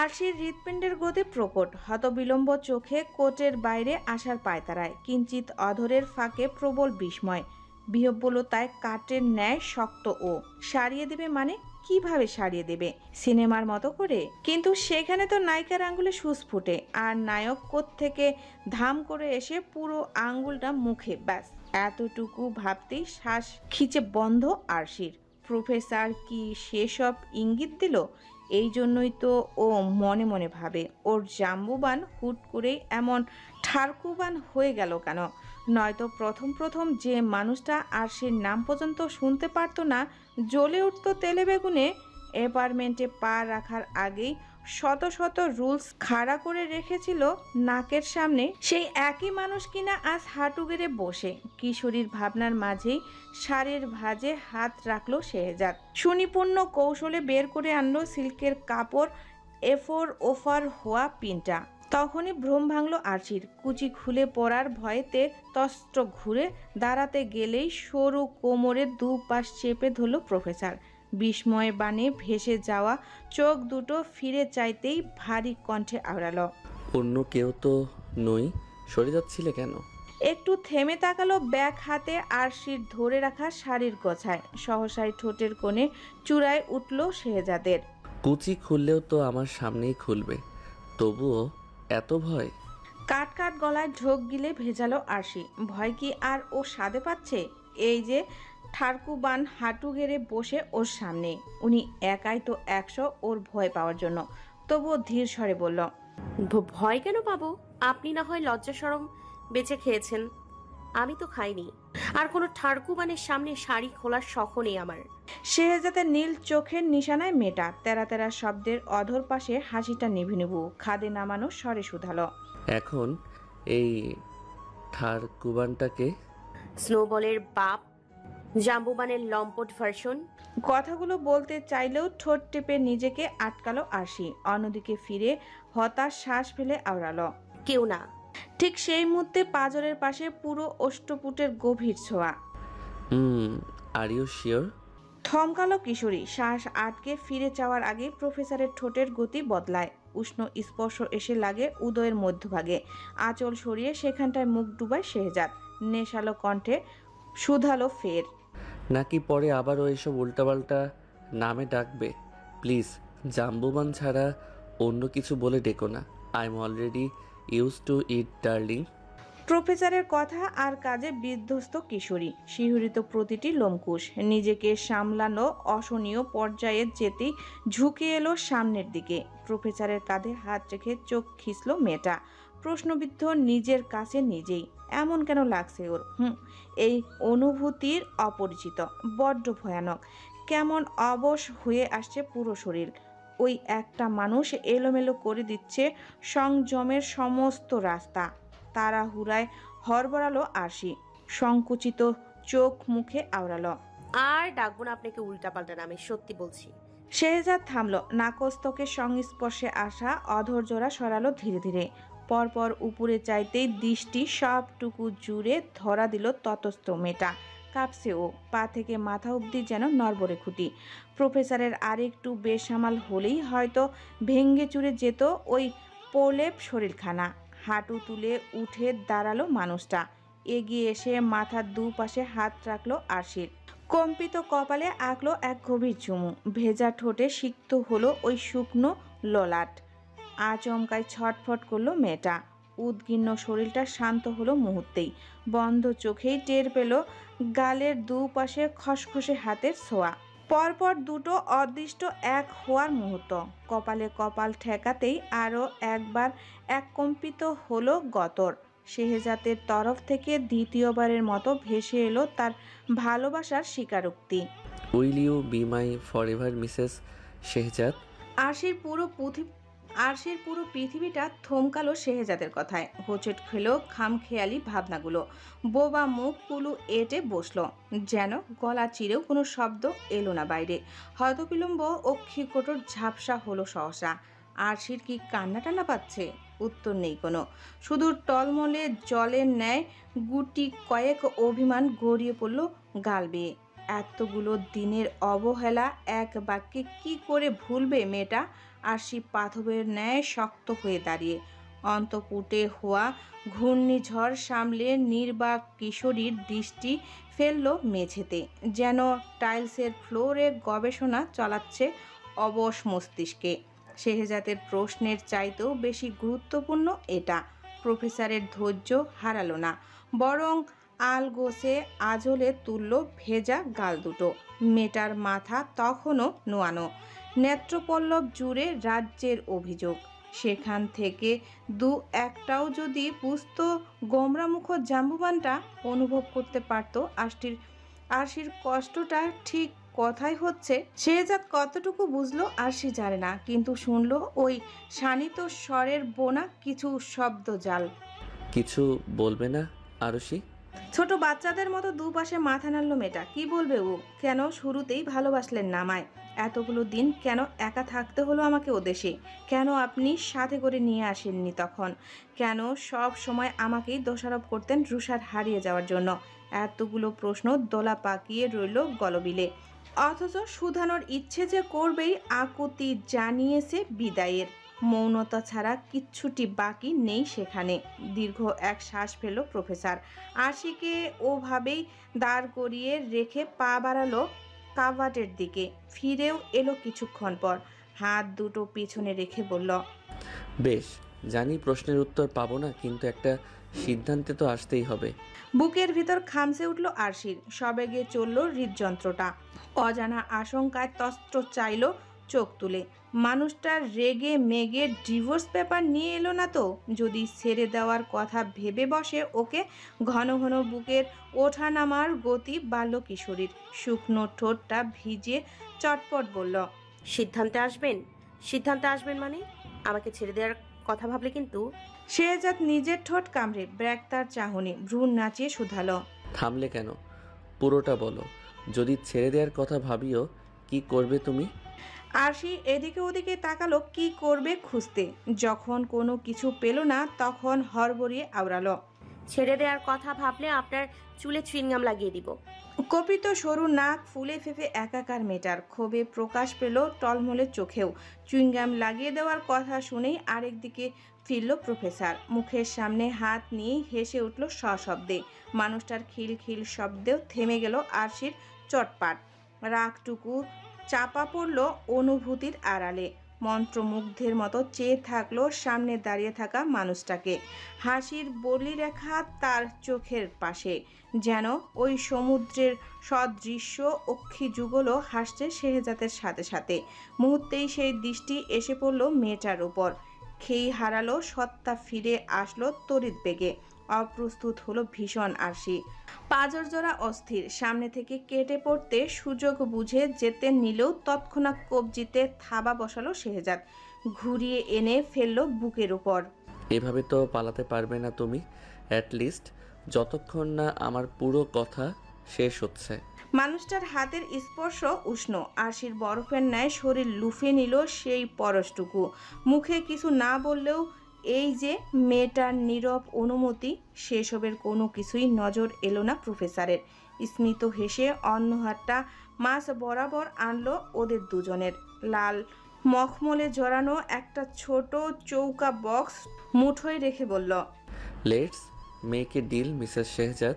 আরশির হৃৎপিণ্ডের গতি প্রকট, হতবিলম্ব চোখে কোটের বাইরে আসার পায়তারায়, কিঞ্চিত অধরের ফাঁকে প্রবল বিস্ময়, বিহ্বলতায় কাঠের ন্যায় শক্ত। ও সারিয়ে দেবে মানে কিভাবে সারিয়ে দেবে? সিনেমার মতো করে? কিন্তু সেখানে তো নায়িকার আঙ্গুলে সুস্ফুটে, আর নায়ক কোত্থেকে ধাম করে এসে পুরো আঙ্গুলটা মুখে, ব্যাস এতটুকু ভাবতেই শ্বাস খিচে বন্ধ আরশির। প্রফেসর কি সেসব ইঙ্গিত দিল? এই জন্যই তো ও মনে মনে ভাবে, ওর জাম্বুবান হুট করেই এমন ঠারকুবান হয়ে গেল কেন? নয়তো প্রথম প্রথম যে মানুষটা আরশির নাম পর্যন্ত শুনতে পারতো না, জ্বলে উঠত তেলে বেগুনে, অ্যাপার্টমেন্টে পা রাখার আগেই শত শত রুলস খাড়া করে রেখেছিল নাকের সামনে, সেই একই মানুষ কিনা আজ হাঁটু গেড়ে বসে। কিশোরীর ভাবনার মাঝেই শাড়ির ভাঁজে হাত রাখলো শেহজাদ, সুনিপুণ কৌশলে বের করে আনলো সিল্কের কাপড় এফোর ওফার হওয়া পিনটা। তখনই ভ্রম ভাঙল আরশির, কুচি খুলে পড়ার ভয়েতে তস্ত্র ঘুরে দাঁড়াতে গেলেই সরু কোমরের দুপাশ চেপে ধরল প্রফেসর। বিস্ময় বানে ভেসে যাওয়া চোখ দুটো ফিরে চাইতেই ভারী কণ্ঠে আওড়ালো, অন্য কেউ তো নই, সরে যাচ্ছিলে কেন? একটু থেমে তাকালো ব্যাগ হাতে আরশির ধরে রাখা শাড়ির গোছায়, সহসাই ঠোঁটের কোণে চূড়ায় উঠল শেহজাদের। কুচি খুললেও তো আমার সামনেই খুলবে, তবুও এত ভয়? কাট কাট গলায় ঢোক গিলে ভেজালো আরশি। ভয় কি আর ও সাধে পাচ্ছে? এই যে ঠারকুবান হাঁটু গেড়ে বসে ওর সামনে, উনি একাই তো 100 ওর ভয় পাওয়ার জন্য। তবুও ধীর স্বরে বলল, ভয় কেন পাবো? আপনি না হয় লজ্জা শরম বেঁচে খেয়েছেন, আমি তো খাইনি। আর কোনো ঠাড়কুবানের সামনে শাড়ি খোলার শখ নেই আমার। শেহজাদের নীল চোখের নিশানায় মেটা, তেরা তেরা শব্দের অধর পাশে হাসিটা নিভু নিভু খাদে নামানো স্বরে শুধালো, এখন এই ঠার কুবানটাকে? স্নোবলের বাপ, জাম্বুবানের লম্পট ভার্সন। কথাগুলো বলতে চাইলেও ঠোঁট টেপে নিজেকে আটকালো আরশি। অন্যদিকে ফিরে হতাশ শ্বাস ফেলে আওড়ালো, কেউ না। ঠিক সেই মুহূর্তে পাঁজরের পাশে পুরো অষ্টপুটের গভীর ছোঁয়া। Are you sure? থমকালো কিশোরী, শ্বাস আটকে ফিরে চাওয়ার আগে প্রফেসরের ঠোঁটের গতি বদলায়। উষ্ণ স্পর্শ এসে লাগে উদয়ের মধ্যভাগে, আঁচল সরিয়ে সেখানটায় মুখ ডুবায় শেহজাদ। নেশালো কণ্ঠে শুধালো ফের, নাকি পরে আবারও এসব উল্টাপাল্টা নামে ডাকবে? প্লিজ জাম্বুবান ছাড়া অন্য কিছু বলে ডেকো না। I am already used to it darling. প্রফেসরের কথা আর কাজে বিধ্বস্ত কিশোরী, শিহরিত প্রতিটি লোমকূশ। নিজেকে সামলানো অসহনীয় পর্যায়ে যেতেই ঝুঁকে এলো সামনের দিকে। প্রফেসরের কাঁধে হাত রেখে চোখ খিঁচল মেয়েটা, প্রশ্নবিদ্ধ নিজের কাছে নিজেই। এমন কেন লাগছে ওর? এই অনুভূতির অপরিচিত, বড্ড ভয়ানক। কেমন অবশ হয়ে আসছে পুরো শরীর। ওই একটা মানুষ এলোমেলো করে দিচ্ছে সংযমের সমস্ত রাস্তা। তাড়াহুড়ায় হড়বড়ালো আরশি, সংকুচিত চোখ মুখে আওড়ালো, আর ডাকবো না আপনাকে উল্টাপাল্টা নামে, সত্যি বলছি। শেহজাদ থামলো, নাকস্তকে সংস্পর্শে আসা অধৈর্যরা সরালো ধীরে ধীরে। পরপর উপরে চাইতেই দৃষ্টি সবটুকু জুড়ে ধরা দিল ততস্থ মেয়েটা। কাঁপছে ও, পা থেকে মাথা অবধি যেন নড়বড়ে খুঁটি। প্রফেসরের আরেকটু বেসামাল হলেই হয়তো ভেঙ্গে চুরে যেত ওই প্রলেপ শরীরখানা। হাঁটু তুলে উঠে দাঁড়ালো মানুষটা, এগিয়ে এসে মাথার দুপাশে হাত রাখলো আরশির। কম্পিত কপালে আঁকলো এক গভীর চুমু, ভেজা ঠোঁটে সিক্ত হলো ওই শুকনো ললাট। আচমকায় ছটফট করলো মেয়েটা, উদ্গিন্ন শরীরটা শান্ত হলো মুহূর্তেই। বন্ধ চোখেই টের পেল গালের দুপাশে খসখসে হাতের ছোঁয়া। পরপর দুটো অদৃষ্ট এক হওয়ার মুহূর্ত। কপালে কপাল ঠেকাতেই আরও একবার এক কম্পিত হলো গতর। শেহজাদের তরফ থেকে দ্বিতীয়বারের মতো ভেসে এলো তার ভালোবাসার স্বীকারোক্তি, will you be my forever Mrs Shehzad? আরশির পুরো পৃথিবীটা থমকালো শেহজাদের কথায়। হোঁচট খেলো খামখেয়ালি ভাবনাগুলো। বোবা মুখ কুলু এঁটে বসলো, যেন গলা চিরেও কোনো শব্দ এলো না বাইরে। হয়তবিলম্ব অক্ষিকোটর ঝাপসা হলো সহসা। আরশির কি কান্না টান্না পাচ্ছে? উত্তর নেই কোনো, শুধু টলমলে জলের ন্যায় গুটি কয়েক অভিমান গড়িয়ে পড়ল গাল বেয়ে। এতগুলো দিনের অবহেলা এক বাক্যে কি করে ভুলবে মেয়েটা? আরশি পাথরের ন্যায় শক্ত হয়ে দাঁড়িয়ে। অন্তপুটে হওয়া ঘূর্ণিঝড় সামলে নির্বাক কিশোরীর দৃষ্টি ফেলল মেঝেতে, যেন টাইলসের ফ্লোরে গবেষণা চালাচ্ছে অবশ মস্তিষ্কে। শেহজাদের প্রশ্নের চাইতেও বেশি গুরুত্বপূর্ণ এটা। প্রফেসরের ধৈর্য হারালো না, বরং আলগোসে আজলে তুলল ভেজা গাল দুটো। মেয়েটার মাথা তখনও নোয়ানো, নেত্রপল্লব জুড়ে রাজ্যের অভিযোগ। সেখান থেকে দু একটাও যদি বুঝতো, গোমরামুখ জাম্বুবানটা অনুভব করতে পারত আরশির কষ্টটা ঠিক কথাই হচ্ছে। শেহজাদ কতটুকু বুঝলো আরশি জানে না, কিন্তু শুনলো ওই শানিত স্বরের বোনা কিছু শব্দ জাল। কিছু বলবে না আরশি? ছোট বাচ্চাদের মতো দুপাশে মাথা নাড়ল মেয়েটা। কি বলবে ও? কেন শুরুতেই ভালোবাসলেন না আমায়? এতগুলো দিন কেন একা থাকতে হলো আমাকে ও দেশে? কেন আপনি সাথে করে নিয়ে আসেননি তখন? কেন সব সময় আমাকেই দোষারোপ করতেন রুষার হারিয়ে যাওয়ার জন্য? এতগুলো প্রশ্ন দোলা পাকিয়ে রইল গলবিলে, অথচ শুধানোর ইচ্ছে যে করবেই আকুতি জানিয়েছে বিদায়ের। মৌনতা ছাড়া কিচ্ছুটি বাকি নেই সেখানে। দীর্ঘ এক শ্বাস ফেলল প্রফেসর। আরশিকে ওভাবেই দাঁড় করিয়ে রেখে পা বাড়ালো কাভার্টের দিকে। ফিরেও এলো কিছুক্ষণ পর, হাত দুটো পিছনে রেখে বলল, বেশ, জানি প্রশ্নের উত্তর পাবো না, কিন্তু একটা সিদ্ধান্তে তো আসতেই হবে। বুকের ভিতর খামসে উঠল আরশির। সবেগে চলল হৃদযন্ত্রটা। অজানা আশঙ্কায় তস্ত্র চাইল চোখ তুলে। মানুষটা রেগে মেগে ডিভোর্স পেপার নিয়ে এলো না তো? যদি ছেড়ে দেওয়ার কথা ভেবে বসে ওকে। ঘন ঘন বুকের ওঠানামার গতি বাড়ল কিশোরীর। শুকনো ঠোঁটটা ভিজে চটপট বলল, সিদ্ধান্তে আসবেন? সিদ্ধান্তে আসবেন মানে? আমাকে ছেড়ে দেওয়ার কথা ভাবলে কিন্তু। শেহজাদ নিজের ঠোঁট কামড়ে ব্র্যাক তার চাহনি ভ্রূণ নাচিয়ে শুধালো, থামলে কেন? পুরোটা বলো। যদি ছেড়ে দেওয়ার কথা ভাবিও, কি করবে তুমি? আরশি এদিকে ওদিকে তাকালো কি করবে খুঁজতে। যখন কোনো কিছু পেল না, তখন হড়বড়িয়ে আওড়ালো, ছেড়ে দেওয়ার কথা ভাবলে আপনার চুলে চুইংগাম লাগিয়ে দিব। কপিত সরু নাক ফুলে ফেঁপে একাকার মেটার। ক্ষোভে প্রকাশ পেল টলমলে চোখেও। চুইংগাম লাগিয়ে দেওয়ার কথা শুনেই আরেক দিকে ফিরল প্রফেসর। মুখের সামনে হাত নিয়ে হেসে উঠল সশব্দে। মানুষটার খিলখিল শব্দেও থেমে গেল আরশির চটপাট। রাগটুকু চাপা পড়ল অনুভূতির আড়ালে। মন্ত্রমুগ্ধের মতো চেয়ে থাকলো সামনে দাঁড়িয়ে থাকা মানুষটাকে। হাসির বলি রেখা তার চোখের পাশে, যেন ওই সমুদ্রের সদৃশ্য অক্ষি যুগলও হাসছে শেহজাদের সাথে সাথে। মুহূর্তেই সেই দৃষ্টি এসে পড়ল মেয়েটার উপর। খেই হারালো সত্তা, ফিরে আসলো তড়িৎ বেগে। অপ্রস্তুত হলো ভীষণ আরশি। পাঁজর জোড়া অস্থির। সামনে থেকে কেটে পড়তে সুযোগ বুঝে যেতে নিলেও তৎক্ষণাৎ কবজিতে থাবা বসালো শেহজাদ। ঘুরিয়ে এনে ফেললো বুকের উপর। এভাবে তো পালাতে পারবে না তুমি, অ্যাটলিস্ট যতক্ষণ না আমার পুরো কথা শেষ হচ্ছে। মানুষটার হাতের স্পর্শ উষ্ণ। আরশির বরফের ন্যায় শরীর লুফে নিল সেই পরশটুকু। মুখে কিছু না বললেও এই যে মেয়েটার নীরব অনুমতি, সেসবের কোনো কিছুই নজর এলো না প্রফেসরের। স্মিত হেসে অন্য হাতটা মাছ বরাবর আনলো ওদের দুজনের। লাল মখমলে জড়ানো একটা ছোট চৌকা বক্স মুঠোয় রেখে বলল, let's make a deal Mrs Shehzad.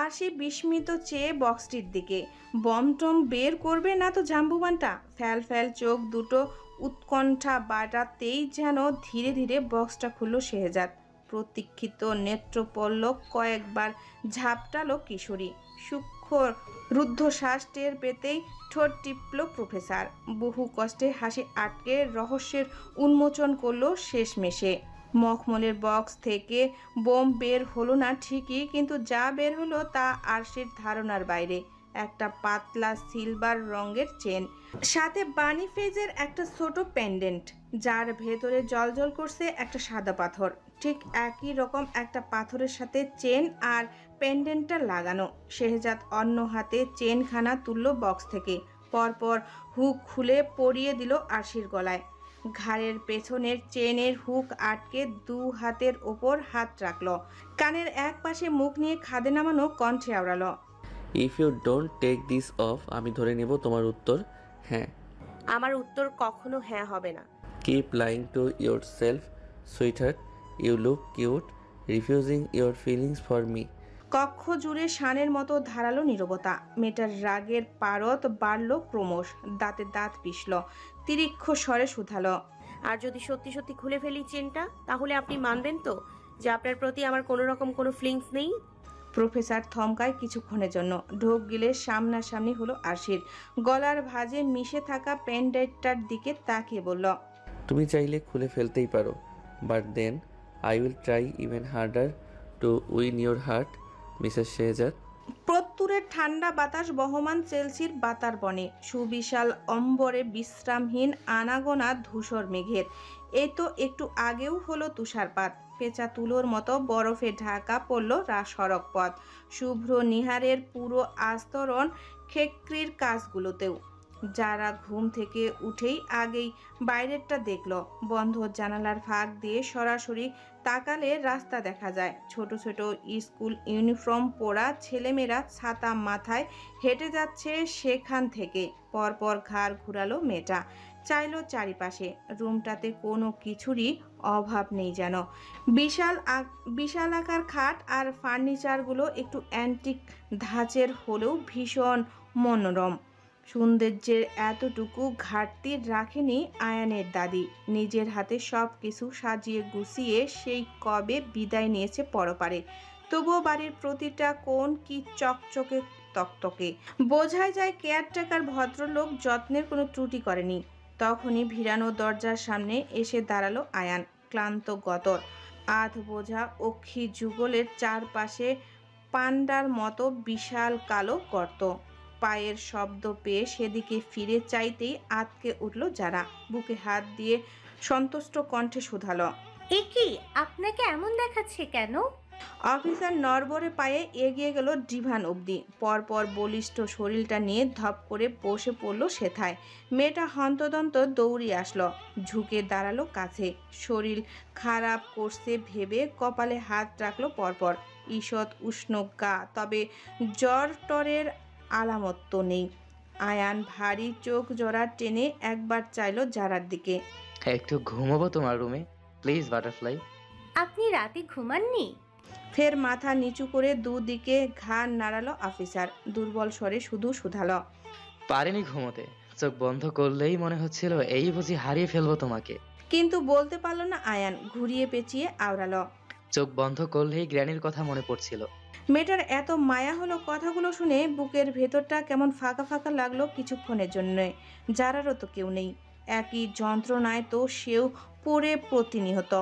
Arshi বিস্মিত চেয়ে বক্সটির দিকে। বমটম বের করবে না তো জাম্বুবানটা? ফ্যাল ফ্যাল চোখ দুটো উৎকণ্ঠা বাড়াতেই যেন ধীরে ধীরে বক্সটা খুলল শেহজাদ। প্রতীক্ষিত নেত্রপল্লব কয়েকবার ঝাপটালো কিশোরী। সূক্ষ্ম রুদ্ধশ্বাস টের পেতেই ঠোঁট টিপল প্রফেসর। বহু কষ্টে হাসি আটকে রহস্যের উন্মোচন করলো শেষমেশে। মখমলের বক্স থেকে বোম বের হলো না ঠিকই, কিন্তু যা বের হলো তা আরশির ধারণার বাইরে। একটা পাতলা সিলভার রঙের চেন, সাথে বানি ফেজের একটা ছোট পেন্ডেন্ট, যার ভেতরে জলজল করছে একটা সাদা পাথর। ঠিক একই রকম একটা পাথরের সাথে চেন আর পেন্ডেন্টটা লাগানো। শেহজাদ অন্য হাতে চেনখানা তুলল বক্স থেকে। পরপর হুক খুলে পরিয়ে দিল আরশির গলায়। ঘাড়ের পেছনের চেনের হুক আটকে দু হাতের ওপর হাত রাখল। কানের এক পাশে মুখ নিয়ে খাদে নামানো কণ্ঠে আওড়ালো, if you don't take this off, আমি ধরে নেব তোমার উত্তর হ্যাঁ। আমার উত্তর কখনো হ্যাঁ হবে না। Keep lying to yourself, sweetheart. You look cute, refusing your feelings for me. কক্ষ জুড়ে শানের মতো ধারালো নীরবতা। মেয়েটার রাগের পারদ বাড়ল ক্রমশ, দাঁতে দাঁত পিষল, তিরিক্ষ স্বরে শুধালো। আর যদি সত্যি সত্যি খুলে ফেলি চেনটা, তাহলে আপনি মানবেন তো যে আপনার প্রতি আমার কোনো রকম কোনো ফিলিংস নেই? প্রফেসর থমকায় কিছুক্ষণের জন্য, ঢোক গিলে সামনাসামনি হলো আরশির। গলার ভাঁজে মিশে থাকা পেনড্রাইভটার দিকে তাকিয়ে বলল, তুমি চাইলে খুলে ফেলতেই পারো, but then I will try even harder to win your heart, Mrs Shehzad. প্রত্যুরের ঠান্ডা বাতাস বহমান চেলসির বাতার বনে, সুবিশাল অম্বরে বিশ্রামহীন আনাগোনা ধূসর মেঘের। এই তো একটু আগেও হলো তুষারপাত, পেঁচা তুলোর মতো বরফে ঢাকা পড়ল সড়ক পথ, শুভ্র নিহারের পুরো আস্তরণ খেকরির কাজগুলোতেও। যারা ঘুম থেকে উঠেই আগেই বাইরেরটা দেখল, বন্ধ জানালার ফাঁক দিয়ে সরাসরি তাকালে রাস্তা দেখা যায়। ছোট ছোট স্কুল ইউনিফর্ম পরা ছেলেমেয়েরা ছাতা মাথায় হেঁটে যাচ্ছে সেখান থেকে। পরপর ঘাড় ঘুরালো মেয়েটা, চাইলো চারিপাশে, রুমটাতে কোনো কিছুরই অভাব নেই যেন। বিশালাকার খাট আর ফার্নিচারগুলো একটু অ্যান্টিক ধাঁচের হলেও ভীষণ মনোরম। সৌন্দর্যের এতটুকু ঘাটতি রাখেনি আয়ানের দাদি। নিজের হাতে সব কিছু সাজিয়ে গুছিয়ে সেই কবে বিদায় নিয়েছে পরপারে। তবুও বাড়ির প্রতিটা কোণ কি চকচকে তকতকে, বোঝাই যায় কেয়ারটেকার ভদ্রলোক যত্নের কোনো ত্রুটি করেনি। তখনই ভিড়ানো দরজার সামনে এসে দাঁড়ালো আয়ান, ক্লান্ত গতর, আধ বোঝা অক্ষি যুগলের চারপাশে পান্ডার মতো বিশাল কালো গর্ত। পায়ের শব্দ পেয়ে সেদিকে ফিরে চাইতেই আতকে উঠল যারা, বুকে হাত দিয়ে সন্তুষ্ট কণ্ঠে শুধালো, এ কি, আপনাকে এমন দেখাচ্ছে কেন? অফিসার নড়বড়ে পায়ে এগিয়ে গেল ডিভান অবধি, পরপর বলিষ্ঠ শরীরটা নিয়ে ধপ করে বসে পড়ল সেথায়। মেয়েটা হন্তদন্ত দৌড়িয়ে আসলো, ঝুঁকে দাঁড়ালো কাছে, শরীর খারাপ করছে ভেবে কপালে হাত রাখলো পরপর। ঈষৎ উষ্ণ গা, তবে জ্বর টরের আলামত তো নেই। আয়ান ভারী চোখ জোড়া টেনে একবার চাইলো যারার দিকে। একটু ঘুমাবো তোমার রুমে প্লিজ বাটারফ্লাই। আপনি রাতে ঘুমাননি? ফের মাথা নিচু করে দুদিকে ঘাড় নাড়ালো অফিসার, দুর্বল স্বরে শুধু শুধালো, পারিনি ঘুমোতে, চোখ বন্ধ করলেই মনে হচ্ছিল এই বুঝি হারিয়ে ফেলবো তোমাকে। কিন্তু বলতে পারলো না আয়ান, ঘুরিয়ে পেঁচিয়ে আওড়ালো, চোখ বন্ধ করলেই গ্র্যানির কথা মনে পড়ছিল। মেয়েটার এত মায়া হলো কথাগুলো শুনে বুকের ভেতরটা কেমন ফাঁকা ফাঁকা লাগলো কিছুক্ষণের জন্য। যারারও তো কেউ নেই, একই যন্ত্রণায় তো সেও পড়ে প্রতিনিহত।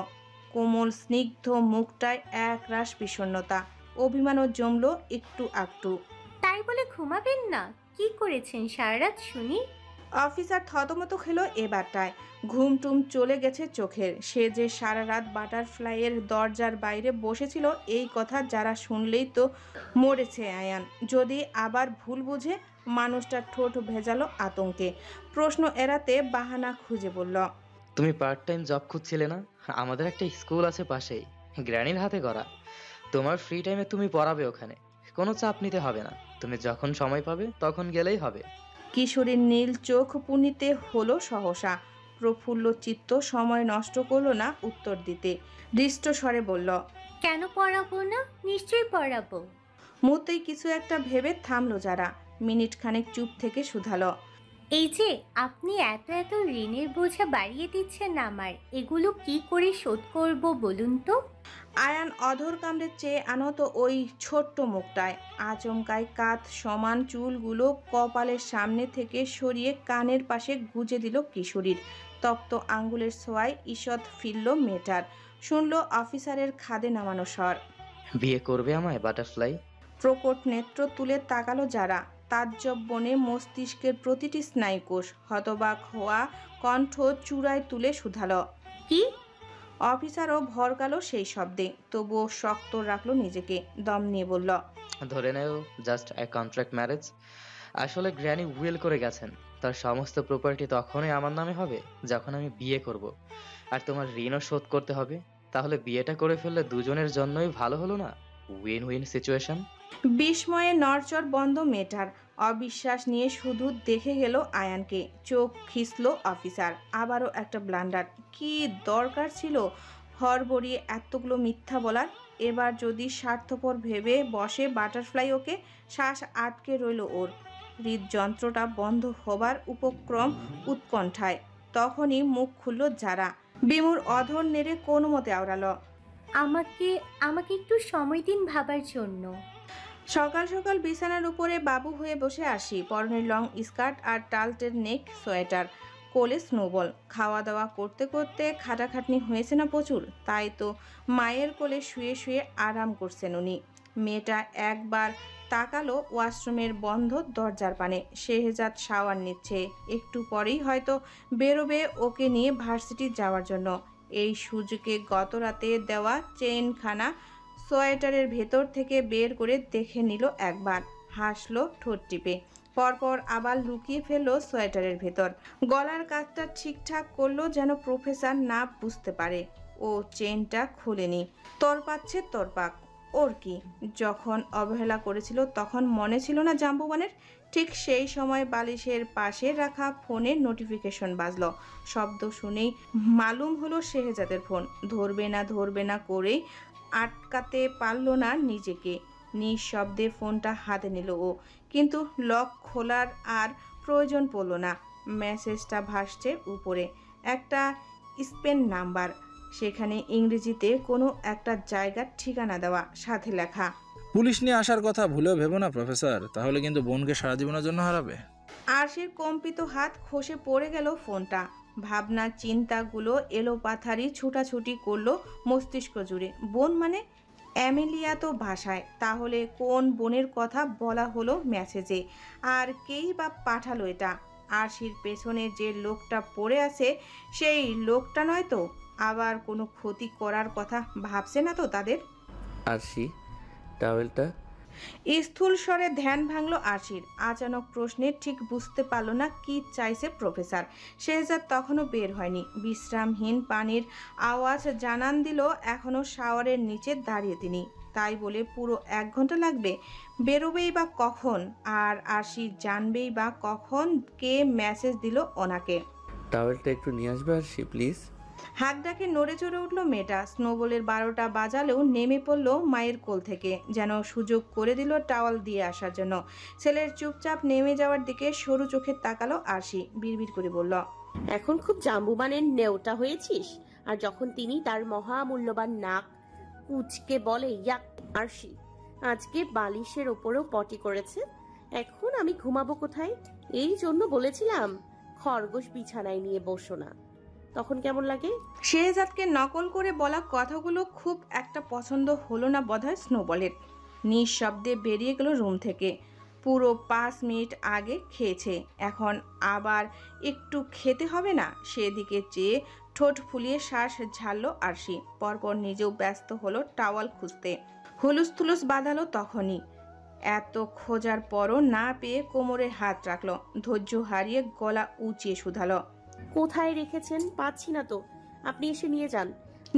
কোমল স্নিগ্ধ মুখটায় এক রাশ বিষণ্ণতা, অভিমানও জমলো একটু আকটু। তাই বলে ঘুমাবেন না? কি করেছেন সারা রাত শুনি? অফিসার থতমত খেলো এবারটায়, ঘুমটুম চলে গেছে চোখের। সে যে সারা রাত বাটারফ্লাইয়ের দরজার বাইরে বসেছিল এই কথা যারা শুনলেই তো মরেছে আয়ান। যদি আবার ভুল বুঝে, মানুষটা ঠোঁট ভেজালো আতঙ্কে। প্রশ্ন এড়াতে বাহানা খুঁজে বলল, তুমি পার্ট টাইম জব খুঁজছিলে না? আমাদের একটা স্কুল আছে পাশেই, গ্র্যানির হাতে গড়া। তোমার ফ্রি টাইমে তুমি পড়াবে ওখানে, কোনো চাপ নিতে হবে না। তুমি যখন সময় পাবে তখন গেলেই হবে। কিশোরীর নীল চোখ পুনিতে হলো সহসা। প্রফুল্ল চিত্ত সময় নষ্ট করলো না উত্তর দিতে, দৃষ্ট স্বরে বলল, কেন পড়াবো না? নিশ্চয়ই পড়াবো। মুহূর্তেই কিছু একটা ভেবে থামলো যারা, মিনিট খানেক চুপ থেকে শুধালো, এই যে আপনি এত এত ঋণের বোঝা বাড়িয়ে দিচ্ছেন আমার, এগুলো কি করে শোধ করব বলুন তো? আয়ান অধর কামড়ে চেয়ে আনত ওই ছোট্ট মুখটায়। আচমকায় কাঁধ সমান চুলগুলো কপালের সামনে থেকে সরিয়ে কানের পাশে গুজে দিল কিশোরীর। তপ্ত আঙ্গুলের ছোঁয়ায় ঈষৎ ফিরল মেয়েটার, শুনল অফিসারের খাদে নামানো স্বর, বিয়ে করবে আমায় বাটারফ্লাই? প্রকট নেত্র তুলে তাকালো যারা, তাজ্জব বনে মস্তিষ্কের প্রতিটি স্নায়ুকোষ হতবাক হওয়া কণ্ঠ চূড়ায় তুলে শুধালো, কি? অফিসারও ভরকালো সেই শব্দে, তবুও শক্ত রাখলো নিজেকে, দম নিয়ে বলল, ধরে নেও জাস্ট এ কন্ট্রাক্ট ম্যারেজ। আসলে গ্র্যানি উইল করে গেছেন, তার সমস্ত প্রপার্টি তখনই আমার নামে হবে যখন আমি বিয়ে করব। আর তোমার ঋণও শোধ করতে হবে। তাহলে বিয়েটা করে ফেললে দুজনের জন্যই ভালো হলো না? Win win situation. বিস্ময়ে নড়চড় বন্ধ মেয়েটার। অবিশ্বাস নিয়ে শুধু দেখে গেল আয়ানকে। চোখ খিসল অফিসার। আবারও একটা ব্লান্ডার। কি দরকার ছিল হড়বড়িয়ে এতগুলো মিথ্যা বলার? এবার যদি স্বার্থপর ভেবে বসে বাটারফ্লাই ওকে। শ্বাস আটকে রইল ওর। হৃদযন্ত্রটা বন্ধ হবার উপক্রম উৎকণ্ঠায়। তখনই মুখ খুলল যারা। বিমুর অধর নেড়ে কোনো মতে আওড়ালো, আমাকে আমাকে একটু সময় দিন ভাবার জন্য। সকাল সকাল বিছানার উপরে বাবু হয়ে বসে আসি। পরনের লং স্কার্ট আর টাল্টের নেক সোয়েটার, কোলে স্নোবল। খাওয়া দাওয়া করতে করতে খাটাখাটনি হয়েছে না প্রচুর, তাই তো মায়ের কোলে শুয়ে শুয়ে আরাম করছেন উনি। মেয়েটা একবার তাকালো ওয়াশরুমের বন্ধ দরজার পানে। শেহজাদ শাওয়ার নিচ্ছে। একটু পরেই হয়তো বেরোবে ওকে নিয়ে ভার্সিটি যাওয়ার জন্য। এই সুযোগে গত রাতে দেওয়া চেনখানা সোয়েটারের ভেতর থেকে বের করে দেখে নিল একবার। হাসলো ঠোঁট টিপে। পরপর আবার লুকিয়ে ফেললো সোয়েটারের ভেতর। গলার কাজটা ঠিকঠাক করলো যেন প্রফেসর না বুঝতে পারে। ও চেনটা খুলেনি। তরপাচ্ছে তরপাক। ওর কি? যখন অবহেলা করেছিল তখন মনে ছিল না জাম্বুবানের? ঠিক সেই সময় বালিশের পাশে রাখা ফোনের নোটিফিকেশন বাজলো। শব্দ শুনেই মালুম হলো শেহজাদের ফোন। ধরবে না করেই আটকাতে পারল না নিজেকে। নিঃশব্দে ফোনটা হাতে নিল ও। কিন্তু লক খোলার আর প্রয়োজন পড়ল না। মেসেজটা ভাসছে উপরে। একটা স্পেন নাম্বার। সেখানে ইংরেজিতে কোনো একটা জায়গার ঠিকানা দেওয়া, সাথে লেখা, পুলিশ নিয়ে আসার কথা ভুলেও ভেবো না প্রফেসর, তাহলে কিন্তু বোনকে সারা জীবনের জন্য হারাবে। আরশির কম্পিত হাত খসে পড়ে গেল ফোনটা। ভাবনা চিন্তাগুলো এলোপাথারি ছুটাছুটি করলো মস্তিষ্ক জুড়ে। বোন মানে অ্যামেলিয়া তো ভাষায়, তাহলে কোন বোনের কথা বলা হলো মেসেজে? আর কেই বা পাঠালো এটা? আরশির পেছনে যে লোকটা পড়ে আছে সেই লোকটা নয় তো? আবার কোনো ক্ষতি করার কথা ভাবছে না তো তাদের? আরশি, টাওয়েলটা। স্থূল স্বরে ধ্যান ভাঙল আরশির। আচানক প্রশ্নে ঠিক বুঝতে পারল না কি চাইছে প্রফেসর। শেহজাদ তখনও বের হয়নি। বিশ্রামহীন পানির আওয়াজ জানান দিল এখনও শাওয়ারের নিচে দাঁড়িয়ে তিনি। তাই বলে পুরো 1 ঘন্টা লাগবে? বেরোবেই বা কখন? আর আরশি জানবেই বা কখন কে মেসেজ দিল ওনাকে? টাওয়েলটা একটু নিয়ে আসবে আরশি, প্লিজ। হাত ডাকে নড়ে চড়ে উঠল মেয়েটা। স্নোবলের 12টা বাজালেও নেমে পড়ল মায়ের কোল থেকে, যেন সুযোগ করে দিল টাওয়াল দিয়ে আসার জন্য। ছেলের চুপচাপ নেমে যাওয়ার দিকে সরু চোখে তাকালো আরশি। বিড়বিড় করে বলল, এখন খুব জাম্বুবানের নেওটা হয়েছিস। আর যখন তিনি তার মহামূল্যবান নাক কুচকে বলে, ইয়াক আরশি আজকে বালিশের ওপরেও পটি করেছে, এখন আমি ঘুমাবো কোথায়? এই জন্য বলেছিলাম খরগোশ বিছানায় নিয়ে বসো না। তখন কেমন লাগে? শেহজাদকে নকল করে বলা কথাগুলো খুব একটা পছন্দ হলো না বোধহয় স্নোবলের। নিঃশব্দে বেরিয়ে গেল রুম থেকে। পুরো 5 মিনিট আগে খেয়েছে, এখন আবার একটু খেতে হবে না? সেদিকে চেয়ে ঠোঁট ফুলিয়ে শ্বাস ঝাড়ল আরশি। পরপর নিজেও ব্যস্ত হলো টাওয়াল খুঁজতে। হুলুস থুলুস বাঁধালো তখনই। এত খোঁজার পরও না পেয়ে কোমরে হাত রাখলো। ধৈর্য হারিয়ে গলা উঁচিয়ে শুধালো, কোথায় রেখেছেন? পাচ্ছি না তো, আপনি এসে নিয়ে যান।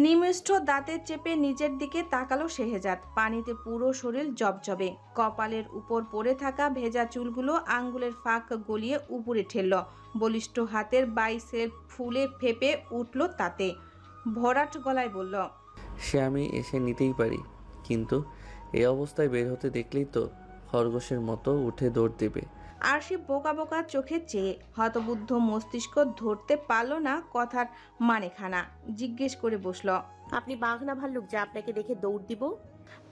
নিমিষ্ট দাঁতে চেপে নিজের দিকে তাকালো শেহজাদ। পানিতে পুরো শরীর জবজবে। কপালের উপর পড়ে থাকা ভেজা চুলগুলো আঙ্গুলের ফাঁক গলিয়ে উপরে ঠেলল। বলিষ্ঠ হাতের বাইসেপ ফুলে ফেপে উঠল তাতে। ভরাট গলায় বলল, সে আমি এসে নিতেই পারি, কিন্তু এই অবস্থায় বের হতে দেখলেই তো খরগোশের মতো উঠে দৌড় দেবে। আরশি বোকা বোকা চোখে চেয়ে হতবুদ্ধ মস্তিষ্ক ধরতে পারল না কথার মানেখানা। জিজ্ঞেস করে বসল, আপনি বাঘ না ভাল্লুক যে আপনাকে দেখে দৌড় দিব?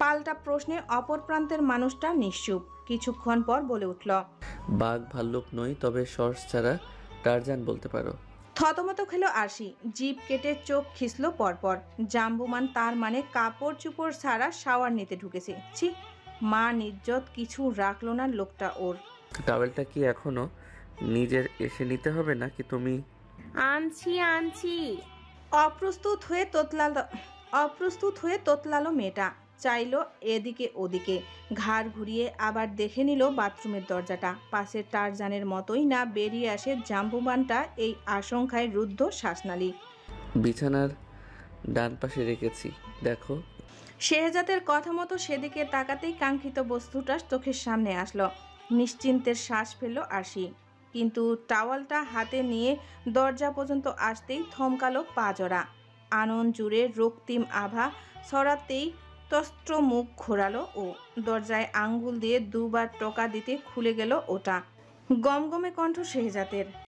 পাল্টা প্রশ্নে অপর প্রান্তের মানুষটা নিশ্চুপ। কিছুক্ষণ পর বলে উঠল, বাঘ ভাল্লুক নই, তবে শর্টস ছাড়া টারজান বলতে পারো। থতমত খেলো আরশি। জিভ কেটে চোখ খিসল পরপর। জাম্বুমান তার মানে কাপড় চুপড় ছাড়া শাওয়ার নিতে ঢুকেছে? ছি, মা নিজ্জত কিছু রাখলো না লোকটা ওর। টাওয়েলটা কি এখনো নিজের এসে নিতে হবে নাকি তুমি? আনছি। অপ্রস্তুত হয়ে তোতলালো মেয়েটা। চাইলো এদিকে ওদিকে। ঘাড় ঘুরিয়ে আবার দেখে নিল বাথরুমের দরজাটা। পাশের টারজানের মতোই না বেরিয়ে আসে জাম্বুবানটা, এই আশঙ্কায় রুদ্ধ শ্বাসনালী। বিছানার ডান পাশে রেখেছি, দেখো। শেহজাদের কথা মতো সেদিকে তাকাতেই কাঙ্ক্ষিত বস্তুটা চোখের সামনে আসলো। নিশ্চিন্তের শ্বাস ফেলল আরশি, কিন্তু টাওয়ালটা হাতে নিয়ে দরজা পর্যন্ত আসতেই থমকালো পাজরা। আনন্দ জুড়ে রক্তিম আভা ছড়াতেই তস্ত্র মুখ ঘোরালো ও দরজায় আঙ্গুল দিয়ে দুবার টোকা দিতে খুলে গেল ওটা। গমগমে কণ্ঠ শেহজাদের।